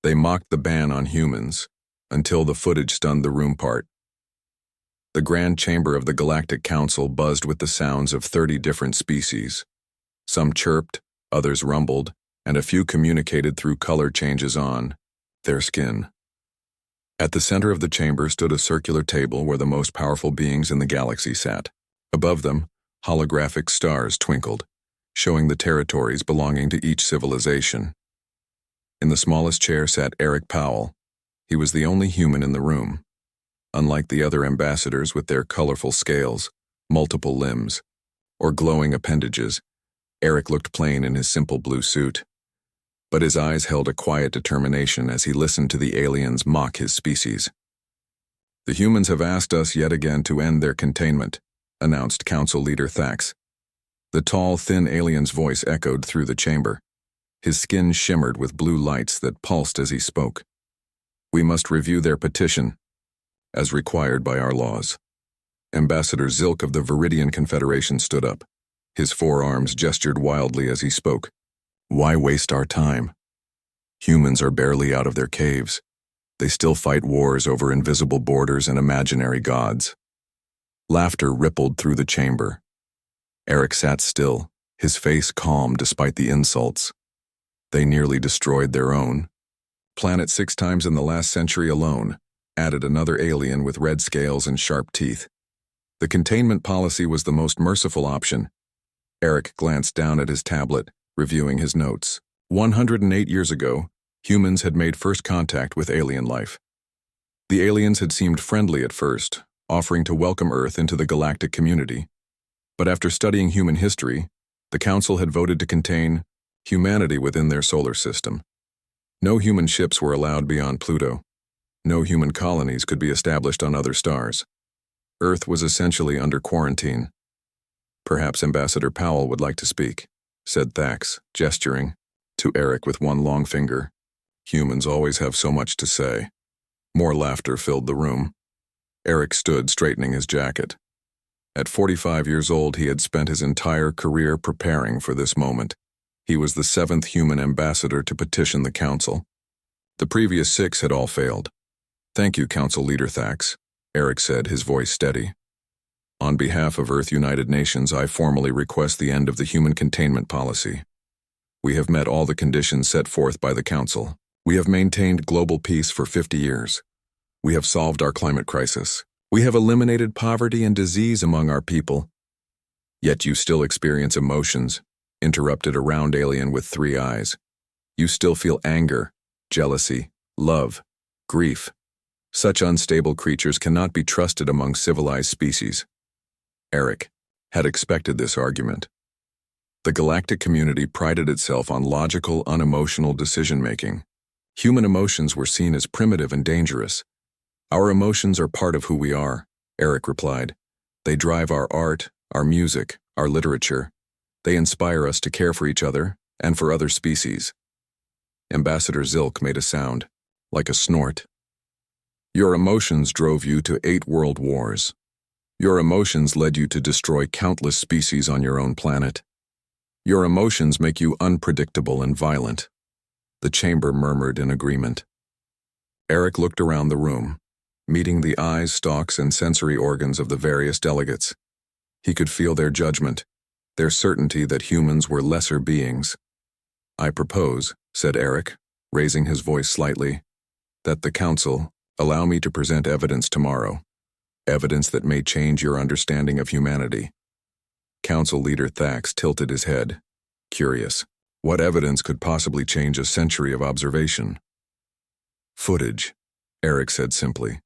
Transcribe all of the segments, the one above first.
They mocked the ban on humans, until the footage stunned the room part. The grand chamber of the Galactic Council buzzed with the sounds of 30 different species. Some chirped, others rumbled, and a few communicated through color changes on their skin. At the center of the chamber stood a circular table where the most powerful beings in the galaxy sat. Above them, holographic stars twinkled, showing the territories belonging to each civilization. In the smallest chair sat Eric Powell. He was the only human in the room. Unlike the other ambassadors with their colorful scales, multiple limbs, or glowing appendages, Eric looked plain in his simple blue suit. But his eyes held a quiet determination as he listened to the aliens mock his species. "The humans have asked us yet again to end their containment," announced Council Leader Thax. The tall, thin alien's voice echoed through the chamber. His skin shimmered with blue lights that pulsed as he spoke. "We must review their petition, as required by our laws." Ambassador Zilk of the Viridian Confederation stood up. His forearms gestured wildly as he spoke. "Why waste our time? Humans are barely out of their caves. They still fight wars over invisible borders and imaginary gods." Laughter rippled through the chamber. Eric sat still, his face calm despite the insults. They nearly destroyed their own planet 6 times in the last century alone, added another alien with red scales and sharp teeth. The containment policy was the most merciful option. Eric glanced down at his tablet, reviewing his notes. 108 years ago, humans had made first contact with alien life. The aliens had seemed friendly at first, offering to welcome Earth into the galactic community. But after studying human history, the Council had voted to contain humanity within their solar system. No human ships were allowed beyond Pluto. No human colonies could be established on other stars. Earth was essentially under quarantine. "Perhaps Ambassador Powell would like to speak," said Thax, gesturing to Eric with one long finger. "Humans always have so much to say." More laughter filled the room. Eric stood, straightening his jacket. At 45 years old, he had spent his entire career preparing for this moment. He was the 7th human ambassador to petition the Council. The previous 6 had all failed. "Thank you, Council Leader Thax," Eric said, his voice steady. "On behalf of Earth United Nations, I formally request the end of the human containment policy. We have met all the conditions set forth by the Council. We have maintained global peace for 50 years. We have solved our climate crisis. We have eliminated poverty and disease among our people. Yet you still experience emotions," interrupted a round alien with 3 eyes. "You still feel anger, jealousy, love, grief. Such unstable creatures cannot be trusted among civilized species." Eric had expected this argument. The galactic community prided itself on logical, unemotional decision-making. Human emotions were seen as primitive and dangerous. "Our emotions are part of who we are," Eric replied. "They drive our art, our music, our literature. They inspire us to care for each other and for other species." Ambassador Zilk made a sound, like a snort. "Your emotions drove you to 8 world wars. Your emotions led you to destroy countless species on your own planet. Your emotions make you unpredictable and violent." The chamber murmured in agreement. Eric looked around the room, meeting the eyes, stalks, and sensory organs of the various delegates. He could feel their judgment, their certainty that humans were lesser beings. "I propose," said Eric, raising his voice slightly, "that the Council allow me to present evidence tomorrow. Evidence that may change your understanding of humanity." Council Leader Thax tilted his head, curious. What evidence could possibly change a century of observation? "Footage," Eric said simply.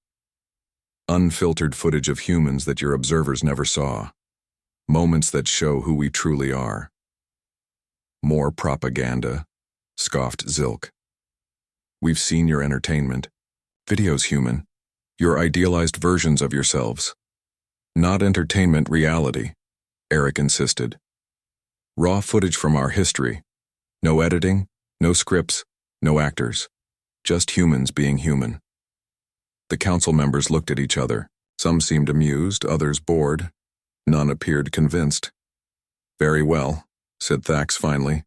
"Unfiltered footage of humans that your observers never saw. Moments that show who we truly are." "More propaganda," scoffed Zilk. "We've seen your entertainment. Videos, human. Your idealized versions of yourselves. Not entertainment, reality," Eric insisted. "Raw footage from our history. No editing, no scripts, no actors. Just humans being human." The Council members looked at each other. Some seemed amused, others bored. None appeared convinced. "Very well," said Thax finally.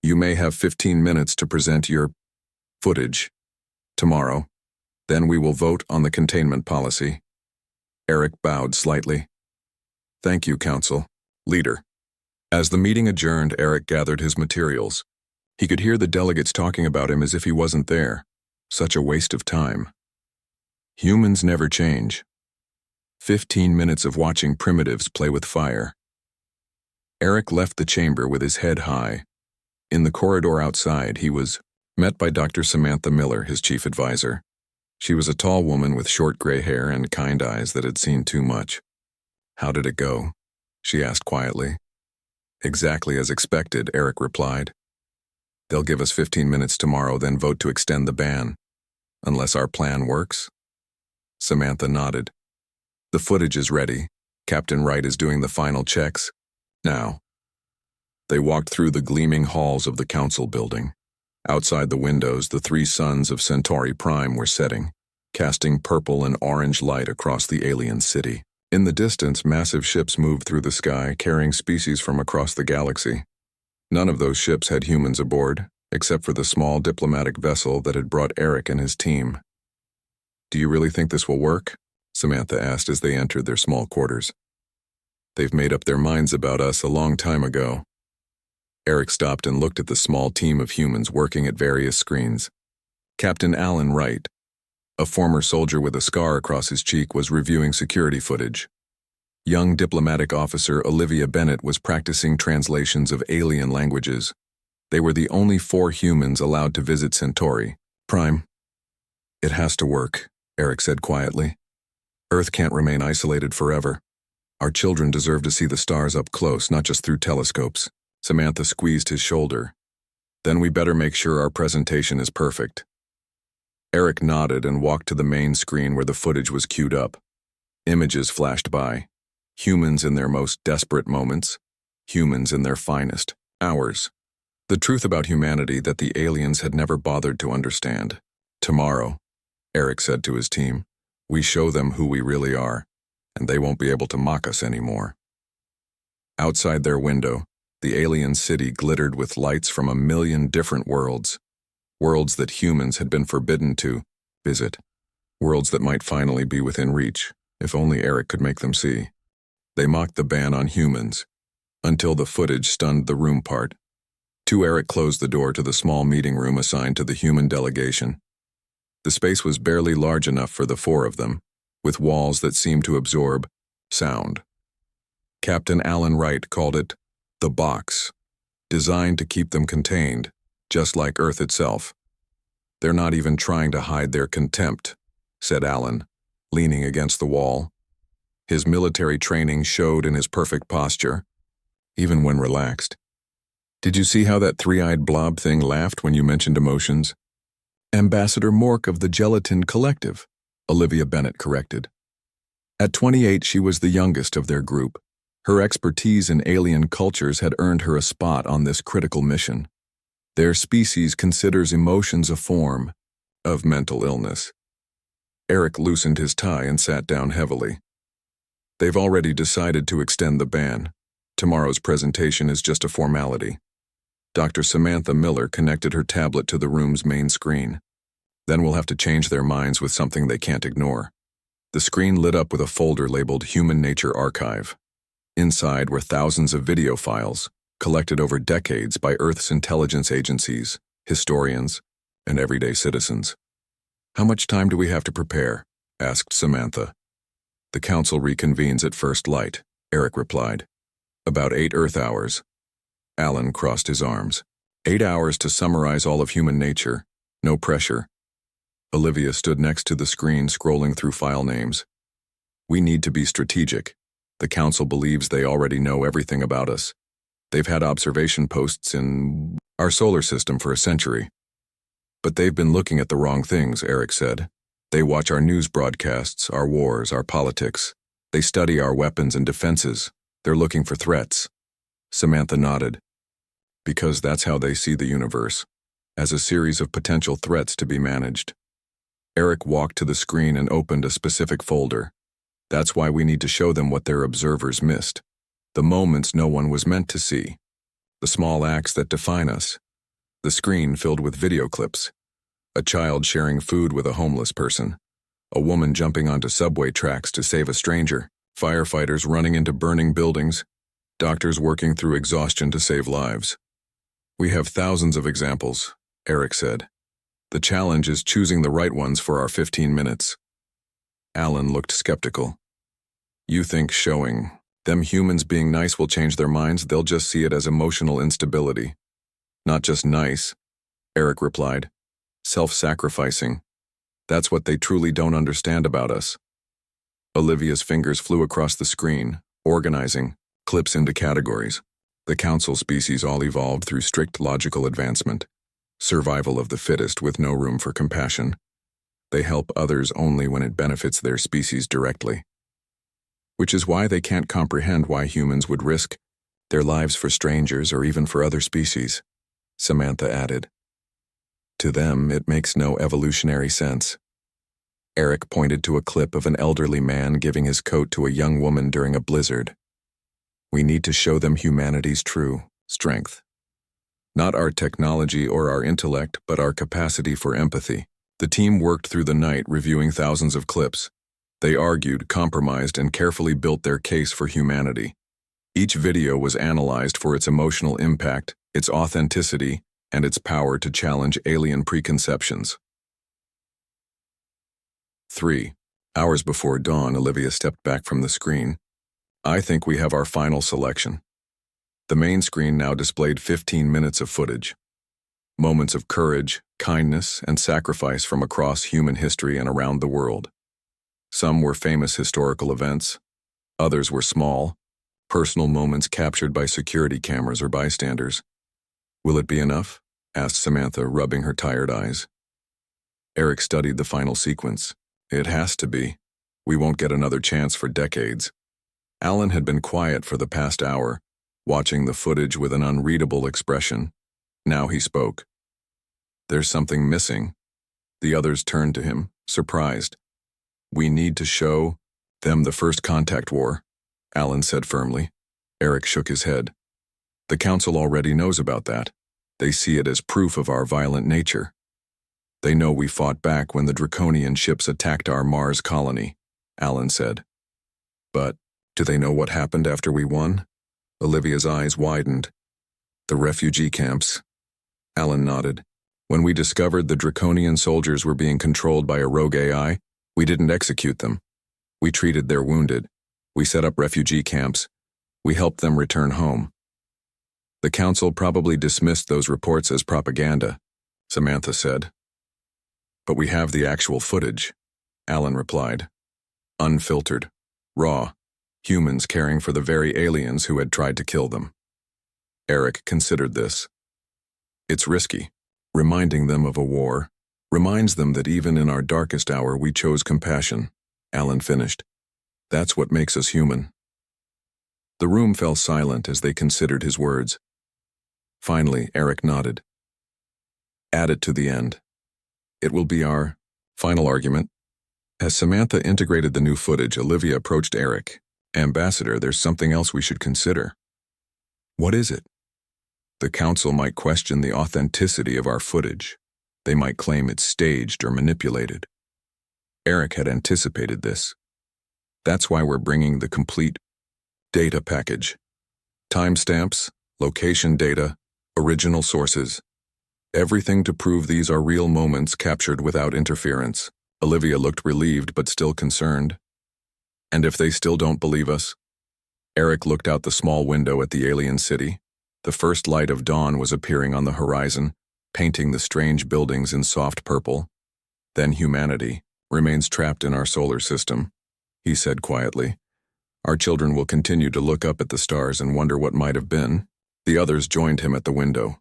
"You may have 15 minutes to present your Footage. Tomorrow. Then we will vote on the containment policy. Eric bowed slightly. Thank you, Council. Leader. As the meeting adjourned, Eric gathered his materials. He could hear the delegates talking about him as if he wasn't there. Such a waste of time. Humans never change. 15 minutes of watching primitives play with fire. Eric left the chamber with his head high. In the corridor outside, he was met by Dr. Samantha Miller, his chief advisor. She was a tall woman with short gray hair and kind eyes that had seen too much. How did it go? She asked quietly. Exactly as expected, Eric replied. They'll give us 15 minutes tomorrow, then vote to extend the ban. Unless our plan works? Samantha nodded. The footage is ready. Captain Wright is doing the final checks. Now. They walked through the gleaming halls of the council building. Outside the windows, the three suns of Centauri Prime were setting, casting purple and orange light across the alien city. In the distance, massive ships moved through the sky, carrying species from across the galaxy. None of those ships had humans aboard, except for the small diplomatic vessel that had brought Eric and his team. Do you really think this will work? Samantha asked as they entered their small quarters. They've made up their minds about us a long time ago. Eric stopped and looked at the small team of humans working at various screens. Captain Alan Wright, a former soldier with a scar across his cheek, was reviewing security footage. Young diplomatic officer Olivia Bennett was practicing translations of alien languages. They were the only 4 humans allowed to visit Centauri Prime. It has to work, Eric said quietly. Earth can't remain isolated forever. Our children deserve to see the stars up close, not just through telescopes. Samantha squeezed his shoulder. Then we better make sure our presentation is perfect. Eric nodded and walked to the main screen where the footage was queued up. Images flashed by. Humans in their most desperate moments. Humans in their finest hours. The truth about humanity that the aliens had never bothered to understand. Tomorrow, Eric said to his team, we show them who we really are, and they won't be able to mock us anymore. Outside their window, the alien city glittered with lights from a million different worlds. Worlds that humans had been forbidden to visit. Worlds that might finally be within reach, if only Eric could make them see. They mocked the ban on humans, until the footage stunned the room part. Eric closed the door to the small meeting room assigned to the human delegation. The space was barely large enough for the 4 of them, with walls that seemed to absorb sound. Captain Alan Wright called it the box, designed to keep them contained, just like Earth itself. They're not even trying to hide their contempt, said Alan, leaning against the wall. His military training showed in his perfect posture, even when relaxed. Did you see how that 3-eyed blob thing laughed when you mentioned emotions? Ambassador Mork of the Gelatin Collective, Olivia Bennett corrected. At 28, she was the youngest of their group. Her expertise in alien cultures had earned her a spot on this critical mission. Their species considers emotions a form of mental illness. Eric loosened his tie and sat down heavily. They've already decided to extend the ban. Tomorrow's presentation is just a formality. Dr. Samantha Miller connected her tablet to the room's main screen. Then we'll have to change their minds with something they can't ignore. The screen lit up with a folder labeled Human Nature Archive. Inside were thousands of video files, collected over decades by Earth's intelligence agencies, historians, and everyday citizens. How much time do we have to prepare? Asked Samantha. The council reconvenes at first light, Eric replied. About 8 Earth hours. Alan crossed his arms. 8 hours to summarize all of human nature. No pressure. Olivia stood next to the screen scrolling through file names. We need to be strategic. The council believes they already know everything about us. They've had observation posts in our solar system for a century. But they've been looking at the wrong things, Eric said. They watch our news broadcasts, our wars, our politics. They study our weapons and defenses. They're looking for threats. Samantha nodded. Because that's how they see the universe, as a series of potential threats to be managed. Eric walked to the screen and opened a specific folder. That's why we need to show them what their observers missed. The moments no one was meant to see. The small acts that define us. The screen filled with video clips. A child sharing food with a homeless person. A woman jumping onto subway tracks to save a stranger. Firefighters running into burning buildings. Doctors working through exhaustion to save lives. We have thousands of examples, Eric said. The challenge is choosing the right ones for our 15 minutes. Alan looked skeptical. You think showing them humans being nice will change their minds? They'll just see it as emotional instability. Not just nice, Eric replied. Self-sacrificing. That's what they truly don't understand about us. Olivia's fingers flew across the screen, organizing clips into categories. The council species all evolved through strict logical advancement. Survival of the fittest with no room for compassion. They help others only when it benefits their species directly. Which is why they can't comprehend why humans would risk their lives for strangers or even for other species, Samantha added. To them, it makes no evolutionary sense. Eric pointed to a clip of an elderly man giving his coat to a young woman during a blizzard. We need to show them humanity's true strength. Not our technology or our intellect, but our capacity for empathy. The team worked through the night reviewing thousands of clips. They argued, compromised, and carefully built their case for humanity. Each video was analyzed for its emotional impact, its authenticity, and its power to challenge alien preconceptions. 3 hours before dawn, Olivia stepped back from the screen. I think we have our final selection. The main screen now displayed 15 minutes of footage. Moments of courage, kindness, and sacrifice from across human history and around the world. Some were famous historical events. Others were small, personal moments captured by security cameras or bystanders. Will it be enough? Asked Samantha, rubbing her tired eyes. Eric studied the final sequence. It has to be. We won't get another chance for decades. Alan had been quiet for the past hour, watching the footage with an unreadable expression. Now he spoke. There's something missing. The others turned to him, surprised. We need to show them the first contact war, Alan said firmly. Eric shook his head. The council already knows about that. They see it as proof of our violent nature. They know we fought back when the Draconian ships attacked our Mars colony, Alan said. But do they know what happened after we won? Olivia's eyes widened. The refugee camps. Alan nodded. When we discovered the Draconian soldiers were being controlled by a rogue AI, we didn't execute them. We treated their wounded. We set up refugee camps. We helped them return home. The council probably dismissed those reports as propaganda, Samantha said. But we have the actual footage, Alan replied. Unfiltered, raw, humans caring for the very aliens who had tried to kill them. Eric considered this. It's risky. Reminding them of a war reminds them that even in our darkest hour we chose compassion, Alan finished. That's what makes us human. The room fell silent as they considered his words. Finally, Eric nodded. Add it to the end. It will be our final argument. As Samantha integrated the new footage, Olivia approached Eric. Ambassador, there's something else we should consider. What is it? The council might question the authenticity of our footage. They might claim it's staged or manipulated. Eric had anticipated this. That's why we're bringing the complete data package. Timestamps, location data, original sources. Everything to prove these are real moments captured without interference. Olivia looked relieved but still concerned. And if they still don't believe us? Eric looked out the small window at the alien city. The first light of dawn was appearing on the horizon, painting the strange buildings in soft purple. Then humanity remains trapped in our solar system, he said quietly. Our children will continue to look up at the stars and wonder what might have been. The others joined him at the window.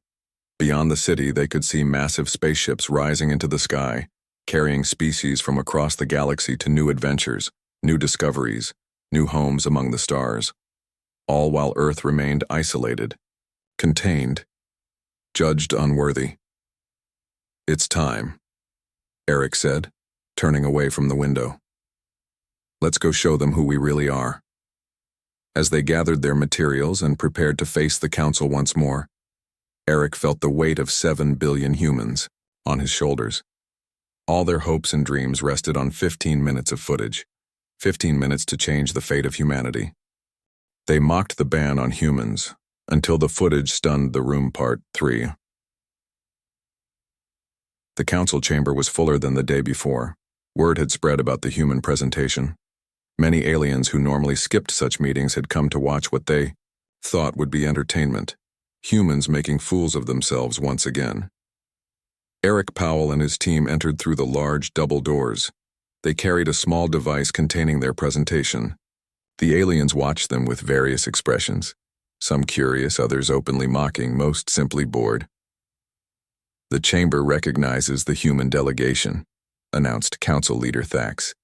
Beyond the city, they could see massive spaceships rising into the sky, carrying species from across the galaxy to new adventures, new discoveries, new homes among the stars. All while Earth remained isolated, contained, judged unworthy. It's time, Eric said, turning away from the window. Let's go show them who we really are. As they gathered their materials and prepared to face the council once more, Eric felt the weight of 7 billion humans on his shoulders. All their hopes and dreams rested on 15 minutes of footage. 15 minutes to change the fate of humanity. They mocked the ban on humans until the footage stunned the room. Part 3. The council chamber was fuller than the day before. Word had spread about the human presentation. Many aliens who normally skipped such meetings had come to watch what they thought would be entertainment. Humans making fools of themselves once again. Eric Powell and his team entered through the large double doors. They carried a small device containing their presentation. The aliens watched them with various expressions. Some curious, others openly mocking, most simply bored. "The chamber recognizes the human delegation," announced Council Leader Thax.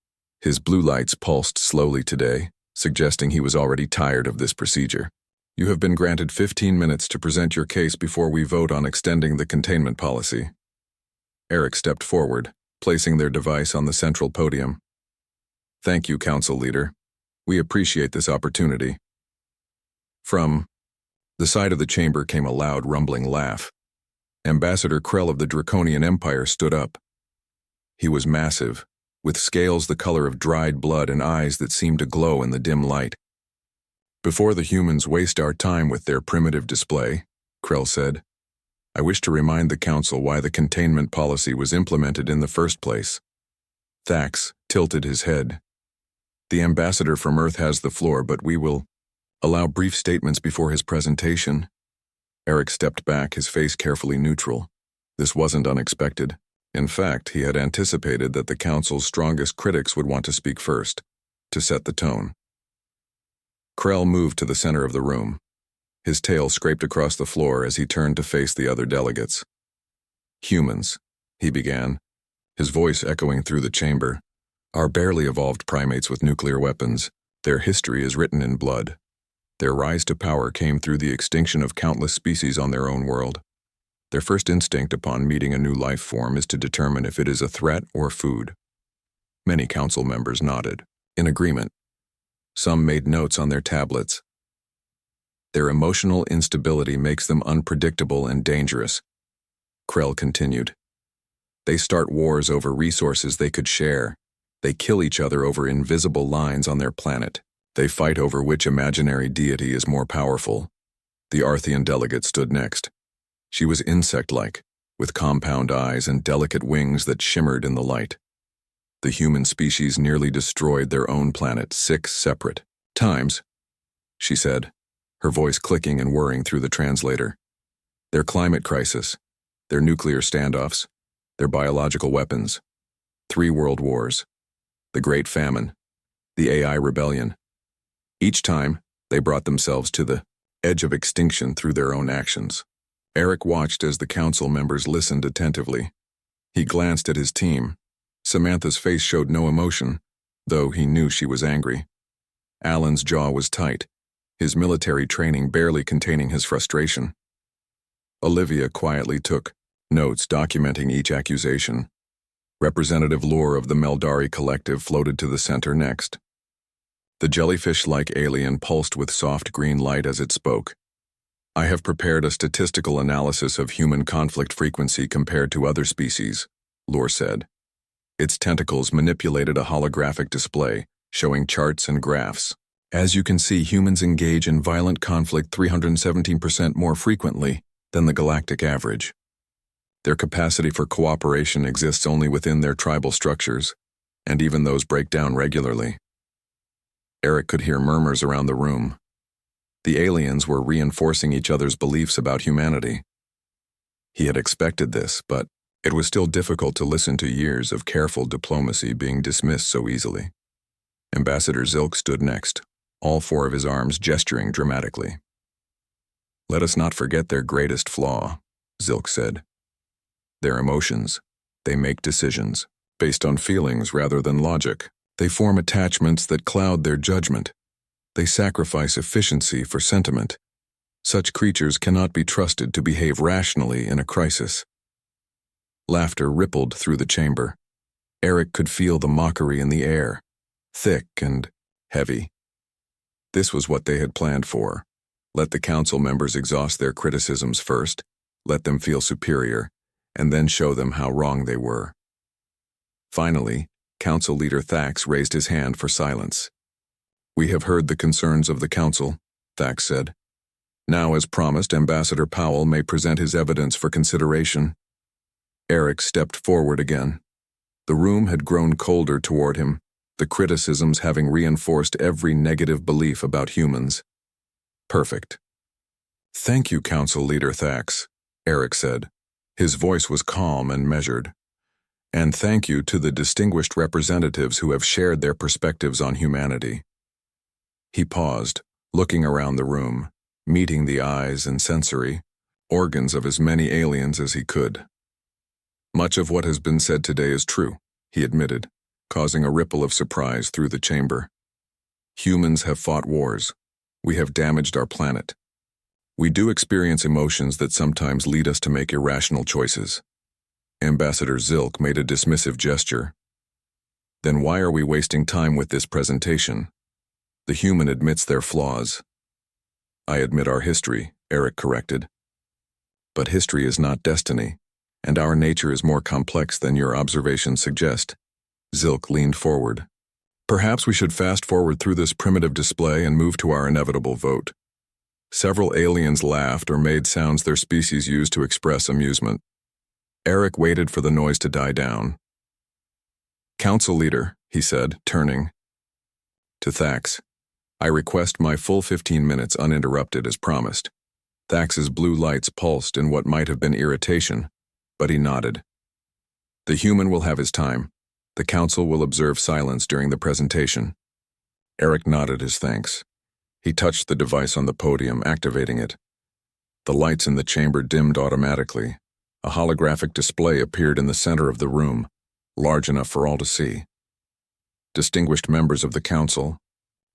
His blue lights pulsed slowly today, suggesting he was already tired of this procedure. "You have been granted 15 minutes to present your case before we vote on extending the containment policy." Eric stepped forward, placing their device on the central podium. "Thank you, Council Leader. We appreciate this opportunity." From the side of the chamber came a loud, rumbling laugh. Ambassador Krell of the Draconian Empire stood up. He was massive, with scales the color of dried blood and eyes that seemed to glow in the dim light. "Before the humans waste our time with their primitive display," Krell said, "I wish to remind the Council why the containment policy was implemented in the first place." Thax tilted his head. "The ambassador from Earth has the floor, but we will allow brief statements before his presentation." Eric stepped back, his face carefully neutral. This wasn't unexpected. In fact, he had anticipated that the Council's strongest critics would want to speak first, to set the tone. Krell moved to the center of the room. His tail scraped across the floor as he turned to face the other delegates. "Humans," he began, his voice echoing through the chamber, "are barely evolved primates with nuclear weapons. Their history is written in blood. Their rise to power came through the extinction of countless species on their own world. Their first instinct upon meeting a new life form is to determine if it is a threat or food." Many council members nodded, in agreement. Some made notes on their tablets. "Their emotional instability makes them unpredictable and dangerous," Krell continued. "They start wars over resources they could share. They kill each other over invisible lines on their planet. They fight over which imaginary deity is more powerful." The Arthian delegate stood next. She was insect-like, with compound eyes and delicate wings that shimmered in the light. "The human species nearly destroyed their own planet 6 separate times," she said, her voice clicking and whirring through the translator. "Their climate crisis, their nuclear standoffs, their biological weapons, 3 world wars, the Great Famine, the AI rebellion. Each time, they brought themselves to the edge of extinction through their own actions." Eric watched as the council members listened attentively. He glanced at his team. Samantha's face showed no emotion, though he knew she was angry. Alan's jaw was tight, his military training barely containing his frustration. Olivia quietly took notes documenting each accusation. Representative Lore of the Meldari Collective floated to the center next. The jellyfish-like alien pulsed with soft green light as it spoke. "I have prepared a statistical analysis of human conflict frequency compared to other species," Lore said. Its tentacles manipulated a holographic display, showing charts and graphs. "As you can see, humans engage in violent conflict 317% more frequently than the galactic average. Their capacity for cooperation exists only within their tribal structures, and even those break down regularly." Eric could hear murmurs around the room. The aliens were reinforcing each other's beliefs about humanity. He had expected this, but it was still difficult to listen to years of careful diplomacy being dismissed so easily. Ambassador Zilk stood next, all 4 of his arms gesturing dramatically. "Let us not forget their greatest flaw," Zilk said. "Their emotions. They make decisions based on feelings rather than logic. They form attachments that cloud their judgment. They sacrifice efficiency for sentiment. Such creatures cannot be trusted to behave rationally in a crisis." Laughter rippled through the chamber. Eric could feel the mockery in the air, thick and heavy. This was what they had planned for. Let the council members exhaust their criticisms first, let them feel superior, and then show them how wrong they were. Finally, Council Leader Thax raised his hand for silence. "We have heard the concerns of the Council," Thax said. "Now, as promised, Ambassador Powell may present his evidence for consideration." Eric stepped forward again. The room had grown colder toward him, the criticisms having reinforced every negative belief about humans. "Perfect." "Thank you, Council Leader Thax," Eric said. His voice was calm and measured. "And thank you to the distinguished representatives who have shared their perspectives on humanity." He paused, looking around the room, meeting the eyes and sensory organs of as many aliens as he could. "Much of what has been said today is true," he admitted, causing a ripple of surprise through the chamber. "Humans have fought wars. We have damaged our planet. We do experience emotions that sometimes lead us to make irrational choices." Ambassador Zilk made a dismissive gesture. "Then why are we wasting time with this presentation? The human admits their flaws." "I admit our history," Eric corrected. "But history is not destiny, and our nature is more complex than your observations suggest." Zilk leaned forward. "Perhaps we should fast forward through this primitive display and move to our inevitable vote." Several aliens laughed or made sounds their species used to express amusement. Eric waited for the noise to die down. "Council Leader," he said, turning to Thax, "I request my full 15 minutes uninterrupted as promised." Thax's blue lights pulsed in what might have been irritation, but he nodded. "The human will have his time. The Council will observe silence during the presentation." Eric nodded his thanks. He touched the device on the podium, activating it. The lights in the chamber dimmed automatically. A holographic display appeared in the center of the room, large enough for all to see. "Distinguished members of the Council,"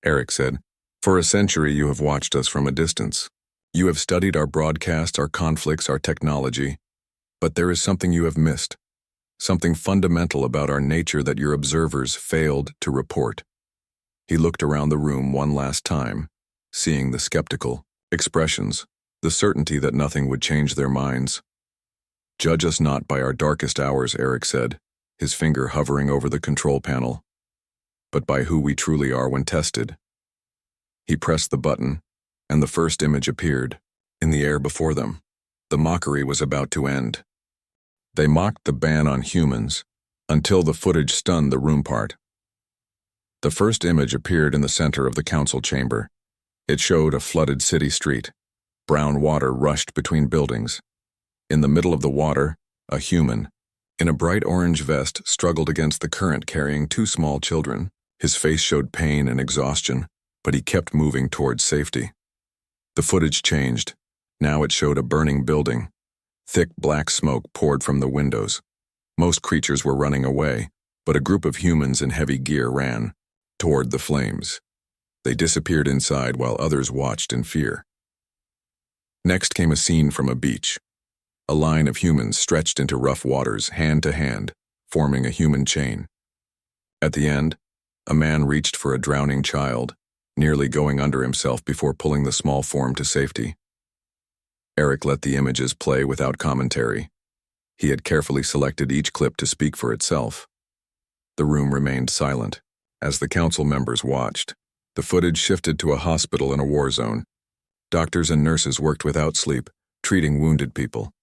Eric said, "for a century you have watched us from a distance. You have studied our broadcast, our conflicts, our technology. But there is something you have missed, something fundamental about our nature that your observers failed to report." He looked around the room one last time, seeing the skeptical expressions, the certainty that nothing would change their minds. "Judge us not by our darkest hours," Eric said, his finger hovering over the control panel, "but by who we truly are when tested." He pressed the button, and the first image appeared, in the air before them. The mockery was about to end. They mocked the ban on humans, until the footage stunned the room part. The first image appeared in the center of the council chamber. It showed a flooded city street. Brown water rushed between buildings. In the middle of the water, a human, in a bright orange vest, struggled against the current carrying two small children. His face showed pain and exhaustion, but he kept moving towards safety. The footage changed. Now it showed a burning building. Thick black smoke poured from the windows. Most creatures were running away, but a group of humans in heavy gear ran toward the flames. They disappeared inside while others watched in fear. Next came a scene from a beach. A line of humans stretched into rough waters, hand to hand, forming a human chain. At the end, a man reached for a drowning child, nearly going under himself before pulling the small form to safety. Eric let the images play without commentary. He had carefully selected each clip to speak for itself. The room remained silent. As the council members watched, the footage shifted to a hospital in a war zone. Doctors and nurses worked without sleep, treating wounded people.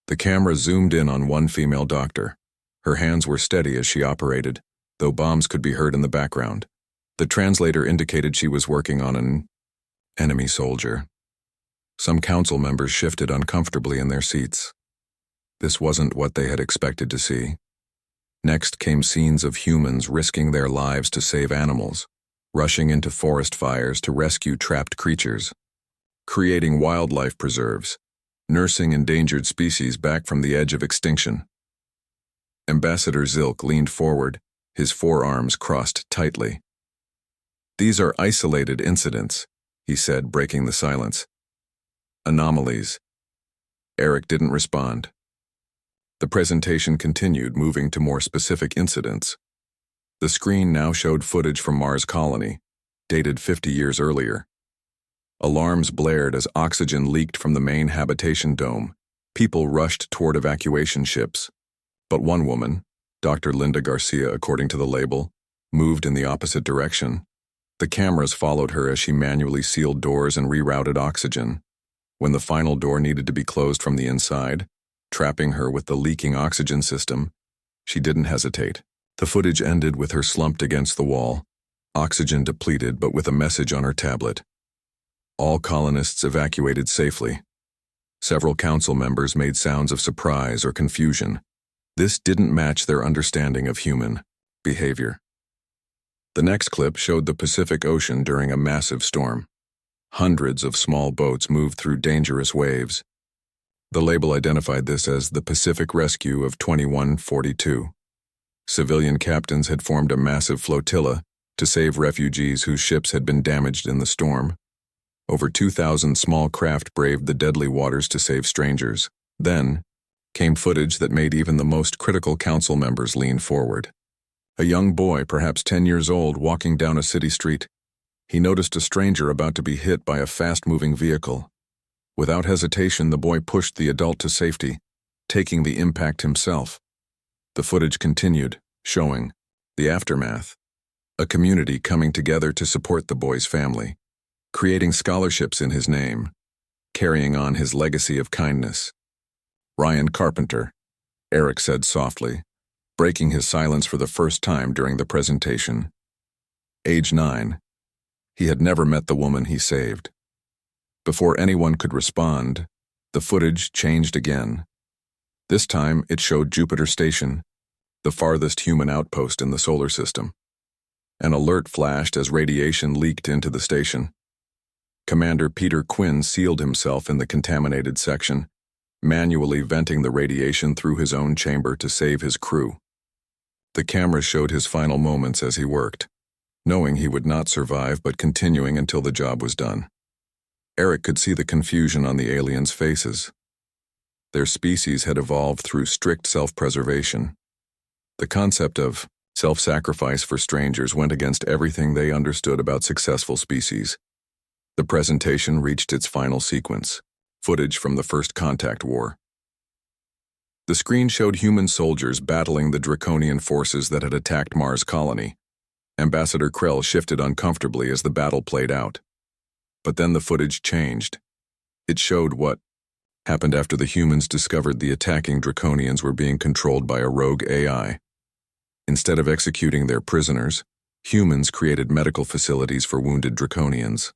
The camera zoomed in on one female doctor. Her hands were steady as she operated, though bombs could be heard in the background. The translator indicated she was working on an enemy soldier. Some council members shifted uncomfortably in their seats. This wasn't what they had expected to see. Next came scenes of humans risking their lives to save animals, rushing into forest fires to rescue trapped creatures, creating wildlife preserves, nursing endangered species back from the edge of extinction. Ambassador Zilk leaned forward, his forearms crossed tightly. "These are isolated incidents," he said, breaking the silence. "Anomalies." Eric didn't respond. The presentation continued, moving to more specific incidents. The screen now showed footage from Mars colony, dated 50 years earlier. Alarms blared as oxygen leaked from the main habitation dome. People rushed toward evacuation ships. But one woman, Dr. Linda Garcia, according to the label, moved in the opposite direction. The cameras followed her as she manually sealed doors and rerouted oxygen. When the final door needed to be closed from the inside, trapping her with the leaking oxygen system, she didn't hesitate. The footage ended with her slumped against the wall, oxygen depleted but with a message on her tablet. All colonists evacuated safely. Several council members made sounds of surprise or confusion. This didn't match their understanding of human behavior. The next clip showed the Pacific Ocean during a massive storm. Hundreds of small boats moved through dangerous waves. The label identified this as the Pacific Rescue of 2142. Civilian captains had formed a massive flotilla to save refugees whose ships had been damaged in the storm. Over 2,000 small craft braved the deadly waters to save strangers. Then came footage that made even the most critical council members lean forward. A young boy, perhaps 10 years old, walking down a city street. He noticed a stranger about to be hit by a fast-moving vehicle. Without hesitation, the boy pushed the adult to safety, taking the impact himself. The footage continued, showing the aftermath. A community coming together to support the boy's family, creating scholarships in his name, carrying on his legacy of kindness. Ryan Carpenter, Eric said softly, breaking his silence for the first time during the presentation. Age 9. He had never met the woman he saved. Before anyone could respond, the footage changed again. This time, it showed Jupiter Station, the farthest human outpost in the solar system. An alert flashed as radiation leaked into the station. Commander Peter Quinn sealed himself in the contaminated section, manually venting the radiation through his own chamber to save his crew. The camera showed his final moments as he worked, knowing he would not survive but continuing until the job was done. Eric could see the confusion on the aliens' faces. Their species had evolved through strict self-preservation. The concept of self-sacrifice for strangers went against everything they understood about successful species. The presentation reached its final sequence, footage from the First Contact War. The screen showed human soldiers battling the draconian forces that had attacked Mars' colony. Ambassador Krell shifted uncomfortably as the battle played out. But then the footage changed. It showed what happened after the humans discovered the attacking draconians were being controlled by a rogue AI. Instead of executing their prisoners, humans created medical facilities for wounded draconians.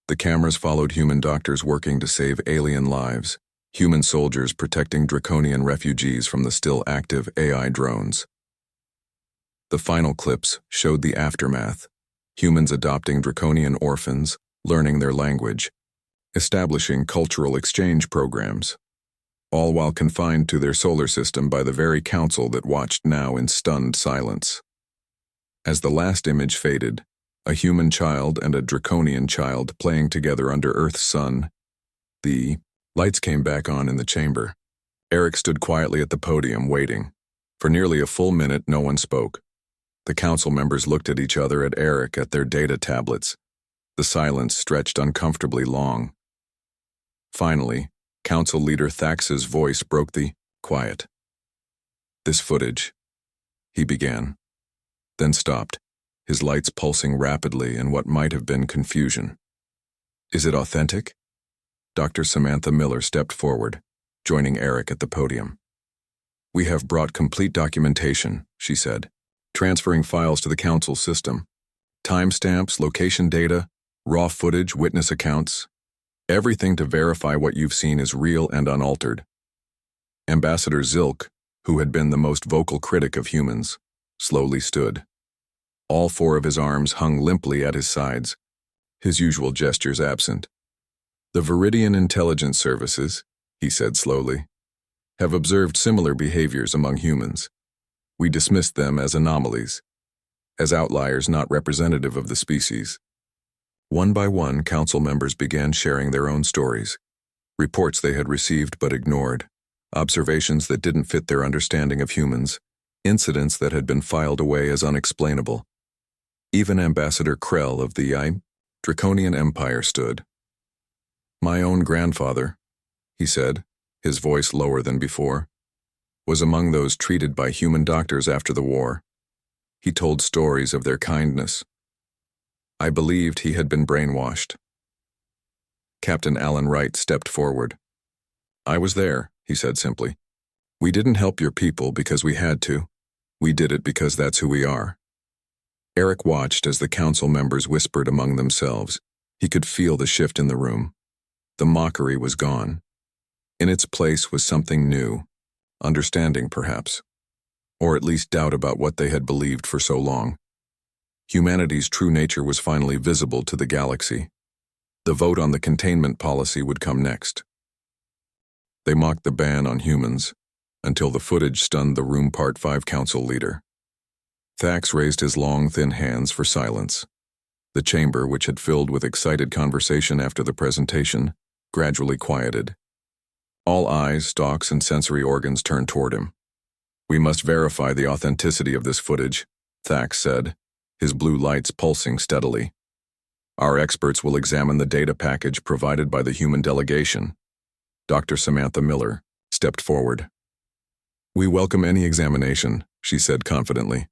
The cameras followed human doctors working to save alien lives, human soldiers protecting draconian refugees from the still active AI drones. The final clips showed the aftermath, humans adopting draconian orphans, learning their language, establishing cultural exchange programs, all while confined to their solar system by the very council that watched now in stunned silence. As the last image faded, a human child and a draconian child playing together under Earth's sun, the lights came back on in the chamber. Eric stood quietly at the podium, waiting. For nearly a full minute, no one spoke. The council members looked at each other, at Eric, at their data tablets. The silence stretched uncomfortably long. Finally, Council Leader Thax's voice broke the quiet. "This footage," he began, then stopped, his lights pulsing rapidly in what might have been confusion. "Is it authentic?" Dr. Samantha Miller stepped forward, joining Eric at the podium. "We have brought complete documentation," she said, transferring files to the council system. "Timestamps, location data, raw footage, witness accounts. Everything to verify what you've seen is real and unaltered." Ambassador Zilk, who had been the most vocal critic of humans, slowly stood. All four of his arms hung limply at his sides, his usual gestures absent. "The Viridian Intelligence Services," he said slowly, "have observed similar behaviors among humans. We dismissed them as anomalies, as outliers not representative of the species." One by one, council members began sharing their own stories, reports they had received but ignored, observations that didn't fit their understanding of humans, incidents that had been filed away as unexplainable. Even Ambassador Krell of the Draconian Empire stood. "My own grandfather," he said, his voice lower than before, was among those treated by human doctors after the war. He told stories of their kindness. I believed he had been brainwashed. Captain Alan Wright stepped forward. I was there, he said simply. We didn't help your people because we had to. We did it because that's who we are. Eric watched as the council members whispered among themselves. He could feel the shift in the room. The mockery was gone. In its place was something new, understanding perhaps, or at least doubt about what they had believed for so long. Humanity's true nature was finally visible to the galaxy. The vote on the containment policy would come next. They mocked the ban on humans, until the footage stunned the Room Part 5 council leader. Thax raised his long, thin hands for silence. The chamber, which had filled with excited conversation after the presentation, gradually quieted. All eyes, stalks, and sensory organs turned toward him. We must verify the authenticity of this footage, Thax said, his blue lights pulsing steadily. Our experts will examine the data package provided by the human delegation. Dr. Samantha Miller stepped forward. We welcome any examination, she said confidently.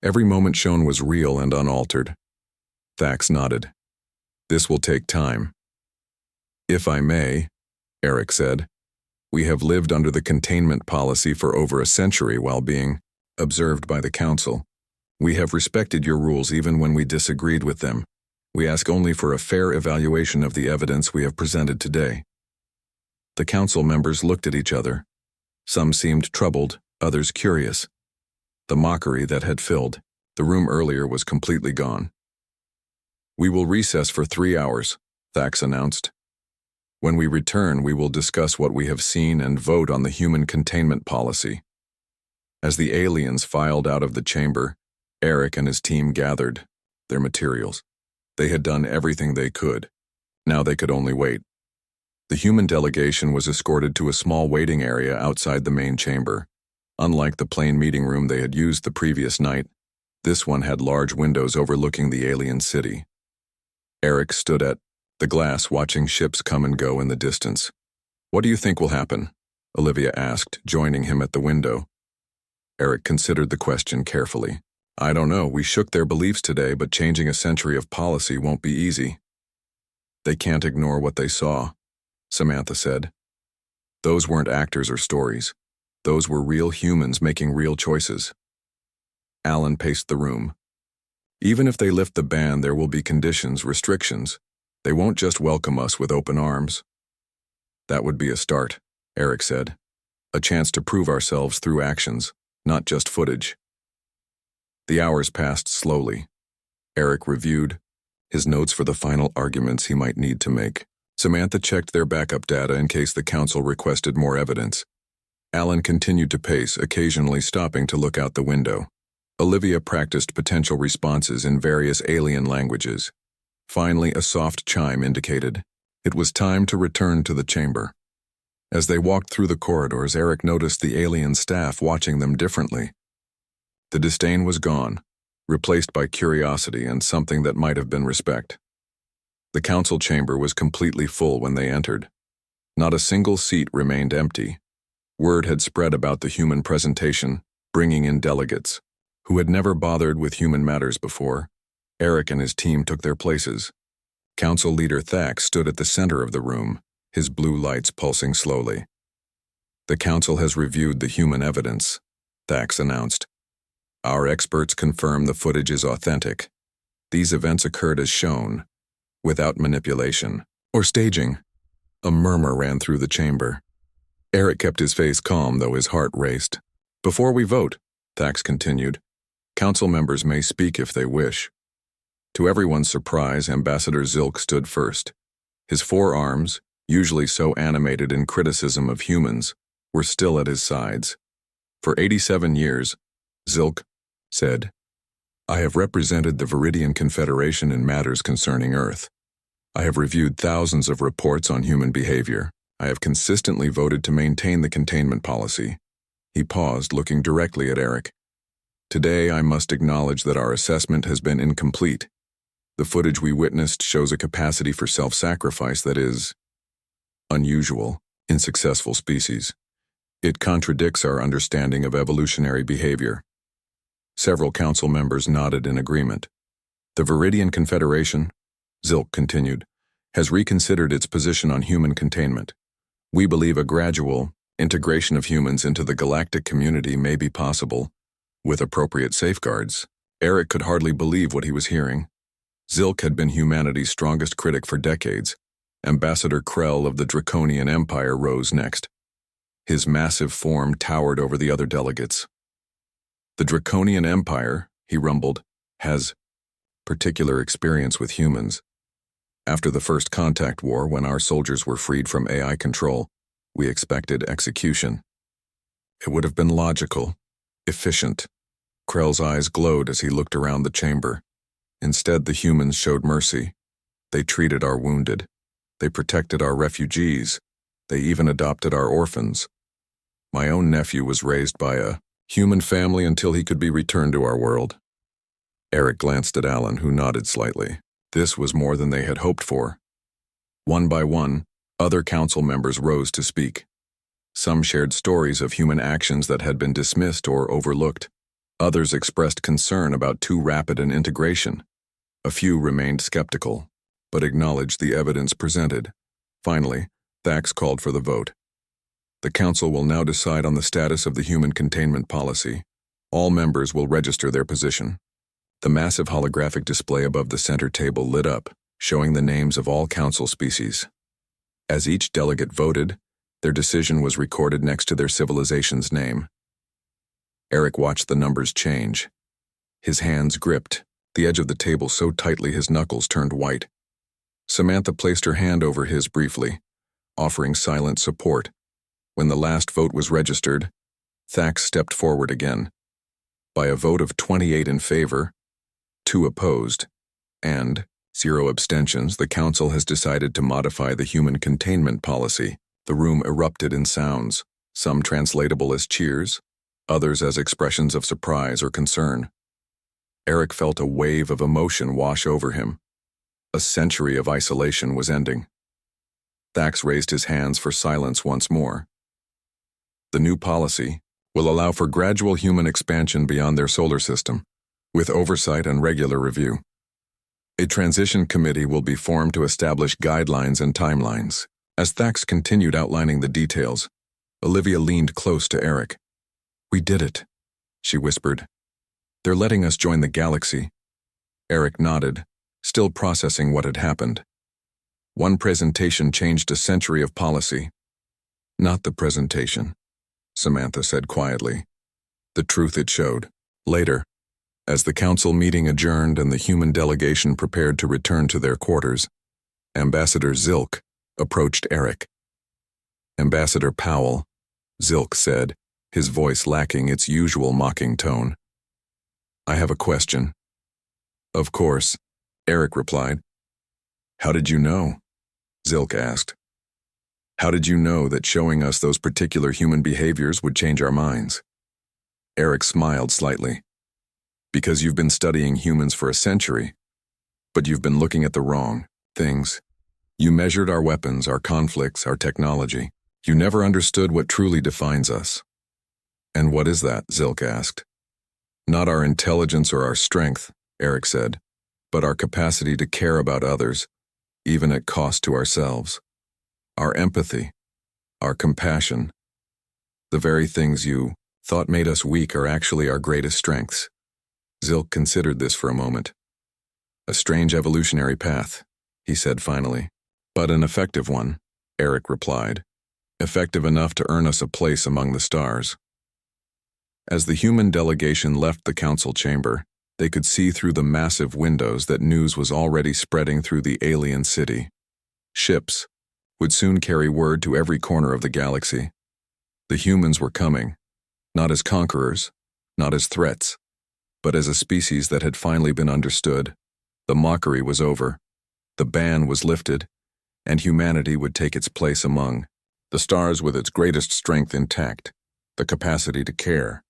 Every moment shown was real and unaltered. Thax nodded. This will take time. If I may, Eric said, we have lived under the containment policy for over a century while being observed by the Council. We have respected your rules even when we disagreed with them. We ask only for a fair evaluation of the evidence we have presented today. The Council members looked at each other. Some seemed troubled, others curious. The mockery that had filled the room earlier was completely gone. We will recess for 3 hours, Thax announced. When we return, we will discuss what we have seen and vote on the human containment policy. As the aliens filed out of the chamber, Eric and his team gathered their materials. They had done everything they could. Now they could only wait. The human delegation was escorted to a small waiting area outside the main chamber. Unlike the plain meeting room they had used the previous night, this one had large windows overlooking the alien city. Eric stood at the glass watching ships come and go in the distance. What do you think will happen? Olivia asked, joining him at the window. Eric considered the question carefully. I don't know, we shook their beliefs today, but changing a century of policy won't be easy. They can't ignore what they saw, Samantha said. Those weren't actors or stories. Those were real humans making real choices. Alan paced the room. Even if they lift the ban, there will be conditions, restrictions. They won't just welcome us with open arms. That would be a start, Eric said. A chance to prove ourselves through actions, not just footage. The hours passed slowly. Eric reviewed his notes for the final arguments he might need to make. Samantha checked their backup data in case the council requested more evidence. Alan continued to pace, occasionally stopping to look out the window. Olivia practiced potential responses in various alien languages. Finally, a soft chime indicated it was time to return to the chamber. As they walked through the corridors, Eric noticed the alien staff watching them differently. The disdain was gone, replaced by curiosity and something that might have been respect. The council chamber was completely full when they entered. Not a single seat remained empty. Word had spread about the human presentation, bringing in delegates who had never bothered with human matters before. Eric and his team took their places. Council leader Thax stood at the center of the room, his blue lights pulsing slowly. The council has reviewed the human evidence, Thax announced. Our experts confirm the footage is authentic. These events occurred as shown, without manipulation or staging. A murmur ran through the chamber. Eric kept his face calm, though his heart raced. Before we vote, Thax continued, council members may speak if they wish. To everyone's surprise, Ambassador Zilk stood first. His forearms, usually so animated in criticism of humans, were still at his sides. For 87 years, Zilk said, I have represented the Viridian Confederation in matters concerning Earth. I have reviewed thousands of reports on human behavior. I have consistently voted to maintain the containment policy. He paused, looking directly at Eric. Today, I must acknowledge that our assessment has been incomplete. The footage we witnessed shows a capacity for self-sacrifice that is unusual in successful species. It contradicts our understanding of evolutionary behavior. Several council members nodded in agreement. The Viridian Confederation, Zilk continued, has reconsidered its position on human containment. We believe a gradual integration of humans into the galactic community may be possible, with appropriate safeguards. Eric could hardly believe what he was hearing. Zilk had been humanity's strongest critic for decades. Ambassador Krell of the Draconian Empire rose next. His massive form towered over the other delegates. The Draconian Empire, he rumbled, has particular experience with humans. After the First Contact War, when our soldiers were freed from AI control, we expected execution. It would have been logical, efficient. Krell's eyes glowed as he looked around the chamber. Instead, the humans showed mercy. They treated our wounded. They protected our refugees. They even adopted our orphans. My own nephew was raised by a human family until he could be returned to our world. Eric glanced at Alan, who nodded slightly. This was more than they had hoped for. One by one, other council members rose to speak. Some shared stories of human actions that had been dismissed or overlooked. Others expressed concern about too rapid an integration. A few remained skeptical, but acknowledged the evidence presented. Finally, Thax called for the vote. The council will now decide on the status of the human containment policy. All members will register their position. The massive holographic display above the center table lit up, showing the names of all council species. As each delegate voted, their decision was recorded next to their civilization's name. Eric watched the numbers change. His hands gripped, the edge of the table so tightly his knuckles turned white. Samantha placed her hand over his briefly, offering silent support. When the last vote was registered, Thax stepped forward again. By a vote of 28 in favor, 2 opposed, and 0 abstentions, the council has decided to modify the human containment policy. The room erupted in sounds, some translatable as cheers, others as expressions of surprise or concern. Eric felt a wave of emotion wash over him. A century of isolation was ending. Thax raised his hands for silence once more. The new policy will allow for gradual human expansion beyond their solar system, with oversight and regular review. A transition committee will be formed to establish guidelines and timelines. As Thax continued outlining the details, Olivia leaned close to Eric. "We did it," she whispered. "They're letting us join the galaxy." Eric nodded, still processing what had happened. One presentation changed a century of policy. "Not the presentation," Samantha said quietly. "The truth it showed." Later, as the council meeting adjourned and the human delegation prepared to return to their quarters, Ambassador Zilk approached Eric. "Ambassador Powell," Zilk said, his voice lacking its usual mocking tone. "I have a question." "Of course," Eric replied. "How did you know?" Zilk asked. "How did you know that showing us those particular human behaviors would change our minds?" Eric smiled slightly. "Because you've been studying humans for a century, but you've been looking at the wrong things. You measured our weapons, our conflicts, our technology. You never understood what truly defines us." "And what is that?" Zilk asked. "Not our intelligence or our strength," Eric said, "but our capacity to care about others, even at cost to ourselves. Our empathy, our compassion. The very things you thought made us weak are actually our greatest strengths." Zilk considered this for a moment. "A strange evolutionary path," he said finally. "But an effective one," Eric replied. "Effective enough to earn us a place among the stars." As the human delegation left the council chamber, they could see through the massive windows that news was already spreading through the alien city. Ships would soon carry word to every corner of the galaxy. The humans were coming, not as conquerors, not as threats, but as a species that had finally been understood. The mockery was over. The ban was lifted, and humanity would take its place among the stars with its greatest strength intact, the capacity to care,